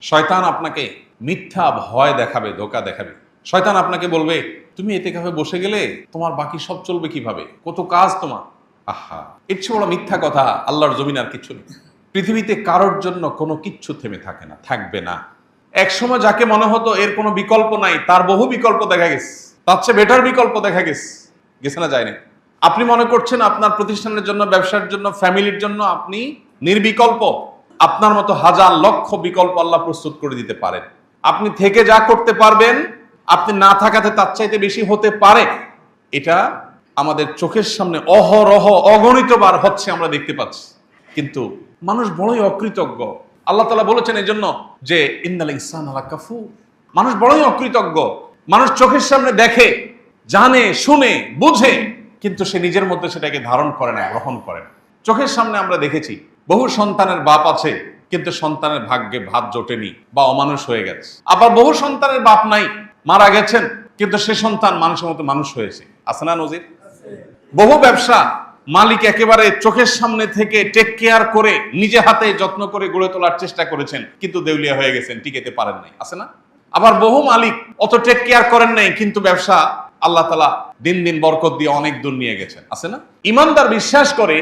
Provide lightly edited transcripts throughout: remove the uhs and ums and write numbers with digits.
শয়তান আপনাকে মিথ্যা ভয় দেখাবে, ধোঁকা দেখাবে। শয়তান আপনাকে বলবে, তুমি এতেকাফে বসে গেলে তোমার বাকি সব চলবে কিভাবে, কত কাজ তোমার। আহা, এর চেয়ে বড় মিথ্যা কথা আল্লাহর জমিন আর কিছু নেই। পৃথিবীতে কারোর জন্য কোনো কিচ্ছু থেমে থাকে না, থাকবে না। একসময় যাকে মনে হতো এর কোনো বিকল্প নাই, তার বহু বিকল্প দেখা গেছে, তার চেয়ে বেটার বিকল্প দেখা গেছে না, যায়নি। আপনি মনে করছেন আপনার প্রতিষ্ঠানের জন্য, ব্যবসার জন্য, ফ্যামিলির জন্য আপনি নির্বিকল্প। আপনার মতো হাজার লক্ষ বিকল্প আল্লাহ প্রস্তুত করে দিতে পারেন। আপনি থেকে যা করতে পারবেন, আপনি না থাকাতে তার চাইতে বেশি হতে পারে। এটা আমাদের চোখের সামনে অহরহ অগণিতবার হচ্ছে, আমরা দেখতে পাচ্ছি। কিন্তু মানুষ বড়ই অকৃতজ্ঞ। আল্লাহ তাআলা বলেছেন এই জন্য যে ইন্নাল ইনসানা লাকাফুর। মানুষ বড়ই অকৃতজ্ঞ। মানুষ চোখের সামনে দেখে, জানে, শুনে, বুঝে, কিন্তু সে নিজের মধ্যে সেটাকে ধারণ করে না, গ্রহণ করে না। চোখের সামনে আমরা দেখেছি বহু সন্তানের বাপ আছে, কিন্তু সন্তানের ভাগ্যে ভাত জোটেনি বা অমানুষ হয়ে গেছে। আবার বহু সন্তানের বাপ নাই, মারা গেছেন, কিন্তু সে সন্তান মানুষের মতো মানুষ হয়েছে। আছে না নজির? বহু ব্যবসা মালিক একেবারে চোখের সামনে থেকে টেক কেয়ার করে নিজে হাতে যত্ন করে গড়ে তোলার চেষ্টা করেছেন, কিন্তু দেউলিয়া হয়ে গেছেন, টিকেতে পারেন নাই। আছে না? আবার বহু মালিক অত টেক কেয়ার করেন নাই, কিন্তু ব্যবসা আল্লাহ তাআলা দিন দিন বরকত দিয়ে অনেক দূর নিয়ে গেছেন। আছে না? ইমানদার বিশ্বাস করে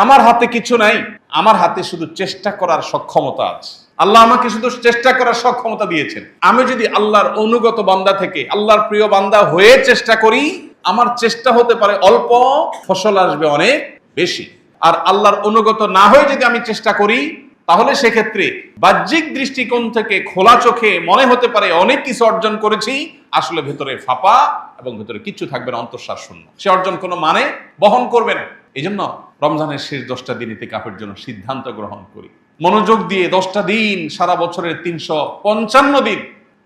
আমার হাতে কিছু নাই, আমার হাতে শুধু চেষ্টা করার সক্ষমতা আছে। আল্লাহ আমাকে শুধু চেষ্টা করার সক্ষমতা দিয়েছেন। আমি যদি আল্লাহর অনুগত বান্দা থেকে আল্লাহর প্রিয় বান্দা হয়ে চেষ্টা করি, আমার চেষ্টা হতে পারে অল্প, ফসল আসবে অনেক বেশি। আর আল্লাহর অনুগত না হয়ে যদি আমি চেষ্টা করি, তাহলে সেক্ষেত্রে বাহ্যিক দৃষ্টিকোণ থেকে খোলা চোখে মনে হতে পারে অনেক কিছু অর্জন করেছি, আসলে ভেতরে ফাঁপা এবং ভেতরে কিচ্ছু থাকবে না, অন্তঃসার শূন্য। সে অর্জন কোনো মানে বহন করবে না। এই জন্য রমজানের শেষ 10টা দিন ইতিকাফের জন্য সিদ্ধান্ত গ্রহণ করি। মনোযোগ দিয়ে 10টা দিন, সারা বছরের 355 দিন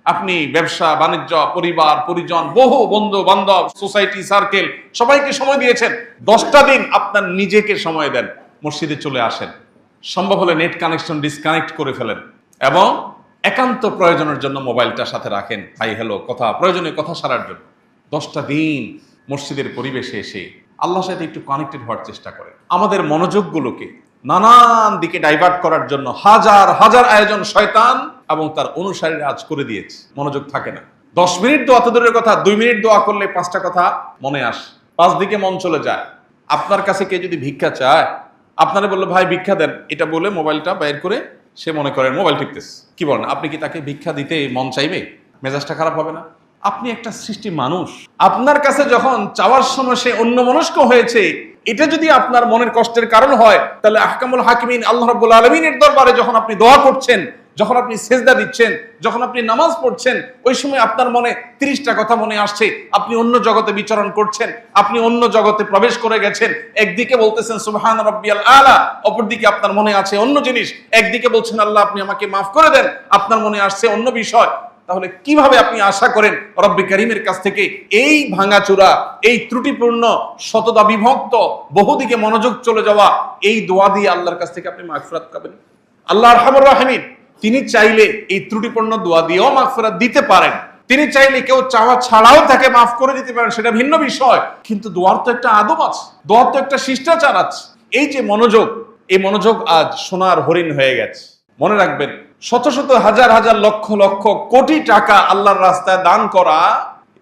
আপনি ব্যবসা বাণিজ্য, পরিবার পরিজন, বহু বন্ধু বান্ধব, সোসাইটি সার্কেল, সবাইকে সময় দিয়েছেন। 10টা দিন আপনার নিজেকে সময় দেন। মসজিদে চলে আসেন, সম্ভব হলে নেট কানেকশন ডিসকানেক্ট করে ফেলেন এবং একান্ত প্রয়োজনের জন্য মোবাইলটা সাথে রাখেন, হাই হ্যালো কথা, প্রয়োজনীয় কথা সারার জন্য। 10টা দিন মসজিদের পরিবেশে এসে আল্লাহর সাথে একটু কানেক্টেড হওয়ার চেষ্টা করেন। আমাদের মনোযোগগুলোকে নানান দিকে ডাইভার্ট করার জন্য হাজার হাজার আয়োজন শয়তান এবং তার অনুসারীরা আজ করে দিয়েছে। মনোযোগ থাকে না। 10 মিনিট দোয়া তো দূরের কথা, 2 মিনিট দোয়া করলে 5টা কথা মনে আসে, 5 দিকে মন চলে যায়। আপনার কাছে কে যদি ভিক্ষা চায়, আপনারা বললো ভাই ভিক্ষা দেন, এটা বলে মোবাইলটা বের করে সে মনে করেন মোবাইল টিপতেছে। কি বলেন? আপনি কি তাকে ভিক্ষা দিতে মন চাইবে? মেজাজটা খারাপ হবে না? আপনি একটা সৃষ্টি মানুষ, আপনার কাছে যখন চাওয়ার সময় সে অন্যমনস্ক হয়েছে, এটা যদি আপনার মনের কষ্টের কারণ হয়, তাহলে আহকামুল হাকিমিন আল্লাহ রাব্বুল আলামিনের দরবারে যখন আপনি দোয়া করছেন, যখন আপনি সেজদা দিচ্ছেন, যখন আপনি নামাজ পড়ছেন, ওই সময় আপনার মনে 30টা কথা মনে আসছে। আপনি অন্য জগতে বিচরণ করছেন, আপনি অন্য জগতে প্রবেশ করে গেছেন। একদিকে বলতেছেন সুবহান রাব্বিয়াল আলা, অপরদিকে আপনার মনে আছে অন্য জিনিস। একদিকে বলছেন আল্লাহ আপনি আমাকে মাফ করে দেন, আপনার মনে আসছে অন্য বিষয়। তাহলে কিভাবে আপনি আশা করেন রব্বে কারীমের কাছ থেকে এই ভাঙাচোরা, এই ত্রুটিপূর্ণ, শতদা বিভক্ত, বহুদিকে মনোযোগ চলে যাওয়া এই দোয়া দিয়ে আল্লাহর কাছ থেকে আপনি মাগফিরাত পাবেন? আল্লাহ আরহামুর রাহিমিন, তিনি চাইলে এই ত্রুটিপূর্ণ দোয়া দিয়েও মাগফিরাত দিতে পারেন। তিনি চাইলে কেউ চাওয়া ছাড়াও তাকে মাফ করে দিতে পারেন, সেটা ভিন্ন বিষয়। কিন্তু দোয়ার তো একটা আদব আছে, দোয়ার তো একটা শিষ্টাচার আছে। এই যে মনোযোগ, এই মনোযোগ আজ সোনার হরিণ হয়ে গেছে। মনে রাখবেন, শত শত হাজার হাজার লক্ষ লক্ষ কোটি টাকা আল্লাহর রাস্তায় দান করা,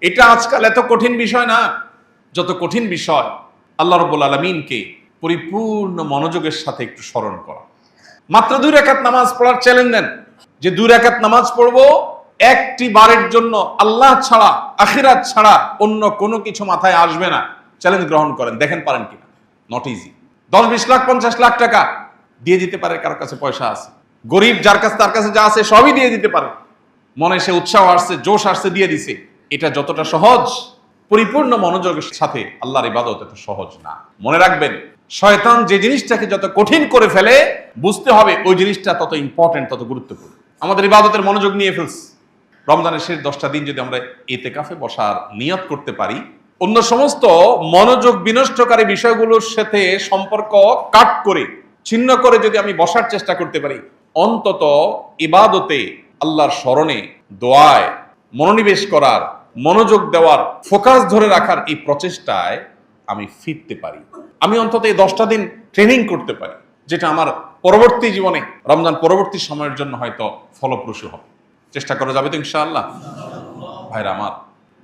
এটা আজকাল এত কঠিন বিষয় না। যত কঠিন বিষয় আল্লাহ রাব্বুল আলামিনকে পরিপূর্ণ মনোযোগের সাথে একটু স্মরণ করা। মাত্র 2 রাকাত নামাজ পড়ার চ্যালেঞ্জ নেন, যে 2 রাকাত নামাজ পড়বো, একটি বারের জন্য আল্লাহ ছাড়া, আখিরাত ছাড়া অন্য কোনো কিছু মাথায় আসবে না। চ্যালেঞ্জ গ্রহণ করেন, দেখেন পারেন কিনা। Not easy. 10, 20 লাখ, 50 লাখ টাকা দিয়ে দিতে পারে, কারোর কাছে পয়সা আছে। গরিব যার কাছে, তার কাছে যা আছে সবই দিয়ে দিতে পারে। মনে সে উৎসাহ আসছে, জোশ আসছে, দিয়ে দিছে। এটা যতটা সহজ, পরিপূর্ণ মনোযোগের সাথে আল্লাহর ইবাদত এত সহজ না। মনে রাখবেন, শয়তান যে জিনিসটাকে যত কঠিন করে ফেলে, বুঝতে হবে ওই জিনিসটা তত ইম্পর্টেন্ট, তত গুরুত্বপূর্ণ। আমাদের ইবাদতের মনোযোগ নিয়ে ফেলছে। রমজানের শেষ 10টা দিন যদি আমরা ইতিকাফে বসার নিয়ত করতে পারি, অন্য সমস্ত মনোযোগ বিনষ্টকারী বিষয়গুলোর সাথে সম্পর্ক কাট করে, ছিন্ন করে যদি আমি বসার চেষ্টা করতে পারি, অন্তত ইবাদতে, আল্লাহর স্মরণে, দোয়ায় মনোনিবেশ করার, মনোযোগ দেওয়ার, ফোকাস ধরে রাখার এই প্রচেষ্টায় আমি ফিরতে পারি। আমি অন্তত এই 10টা দিন ট্রেনিং করতে পারি, যেটা আমার পরবর্তী জীবনে, রমজান পরবর্তী সময়ের জন্য হয়তো ফলপ্রসূ হবে। চেষ্টা করা যাবে তো ইনশাআল্লাহ? ভাইরা আমার,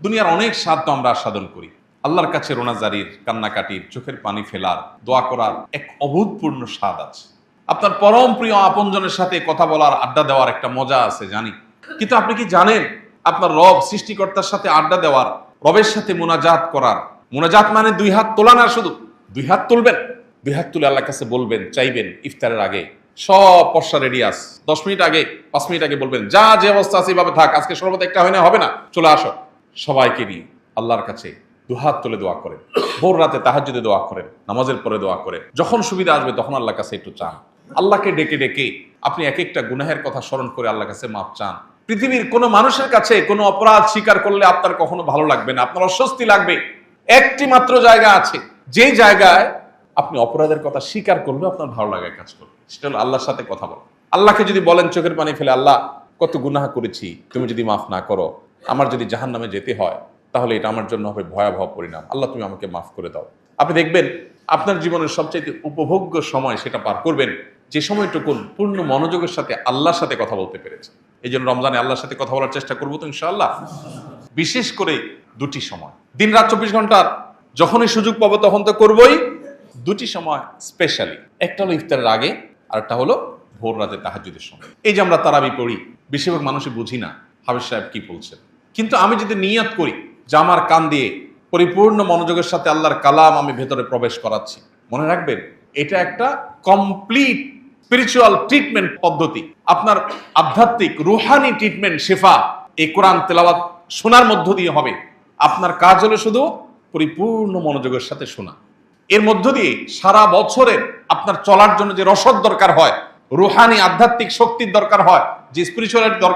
দুনিয়ার অনেক স্বাদ তো আমরা আস্বাদন করি। আল্লাহর কাছে রোনাজারির, কান্নাকাটির, চোখের পানি ফেলার, দোয়া করার এক অভূতপূর্ণ স্বাদ আছে। আপনার পরম প্রিয় আপনজনের সাথে কথা বলার, আড্ডা দেওয়ার একটা মজা আছে, জানি। কিন্তু আপনি কি জানেন, আপনার রব সৃষ্টিকর্তার সাথে আড্ডা দেওয়ার, রবের সাথে মুনাজাত করার, মুনাজাত মানে দুই হাত তোলা না, শুধু দুই হাত তুলবেন, দুই হাত তুলে আল্লাহর কাছে বলবেন, চাইবেন ইফতারের আগে সব পশা রেডি আছে, 10 মিনিট আগে 5 মিনিট আগে বলবেন, যা যে অবস্থা আছে এইভাবে থাক, আজকে শরবত একটা হয় না, হবে না, চলে আসো। সবাইকে নিয়ে আল্লাহর কাছে দুহাত তুলে দোয়া করেন, ভোর রাতে তাহাজ্জুদে দোয়া করেন, নামাজের পরে দোয়া করেন, যখন সুবিধা আসবে তখন আল্লাহর কাছে একটু চান। আল্লাহকে ডেকে ডেকে আপনি এক একটা গুনাহের কথা স্মরণ করে আল্লাহর কাছে মাপ চান। পৃথিবীর কোনো মানুষের কাছে কোনো অপরাধ স্বীকার করলে আপনার কখনো ভালো লাগবে না, আপনার অস্বস্তি লাগবে। একটি মাত্র জায়গা আছে, যে জায়গায় আপনি অপরাধের কথা স্বীকার করলে আপনার ভালো লাগায় কাজ করবে, সেটা হলো আল্লাহর সাথে কথা বলা। আল্লাহকে যদি বলেন চোখের পানি ফেলে, আল্লাহ কত গুনাহ করেছি, তুমি যদি মাফ না করো, আমার যদি জাহান্নামে যেতে হয়, তাহলে এটা আমার জন্য হবে ভয়াবহ পরিণাম, আল্লাহ তুমি আমাকে মাফ করে দাও। আপনি দেখবেন আপনার জীবনের সবচেয়ে উপভোগ্য সময় সেটা পার করবেন যে সময়টুকু পূর্ণ মনোযোগের সাথে আল্লাহর সাথে কথা বলতে পেরেছে। এই জন্য রমজানে আল্লাহর সাথে কথা বলার চেষ্টা করবো তো ইনশাআল্লাহ। বিশেষ করে দুটি সময়, দিন রাত 24 ঘন্টার যখনই সুযোগ পাবো তখন তো করবোই। দুটি সময় স্পেশালি, একটা হলো ইফতারের আগে, আর একটা হলো ভোর রাতে তাহাজ্জুদের সময়। এই যে আমরা তারাবি পড়ি, বেশিরভাগ মানুষই বুঝি না হাফেজ সাহেব কি বলছেন। কিন্তু আমি যদি নিয়ত করি যে আমার কান দিয়ে পরিপূর্ণ মনোযোগের সাথে আল্লাহর কালাম আমি ভেতরে প্রবেশ করাচ্ছি, মনে রাখবেন এটা একটা কমপ্লিট স্পিরিচুয়াল ট্রিটমেন্ট পদ্ধতি, আপনার আধ্যাত্মিক রুহানি ট্রিটমেন্ট, শেফা এই কোরআন তেলাওয়াত শোনার মধ্য দিয়ে হবে। আপনার কাজ হলো শুধু পরিপূর্ণ মনোযোগের সাথে শোনা। এর মধ্য দিয়ে সারা বছরের আপনার চলার জন্য যে রসদ দরকার হয়, রুহানি আধ্যাত্মিক শক্তির দরকার হয়, যে স্পিরিচুয়াল দরকার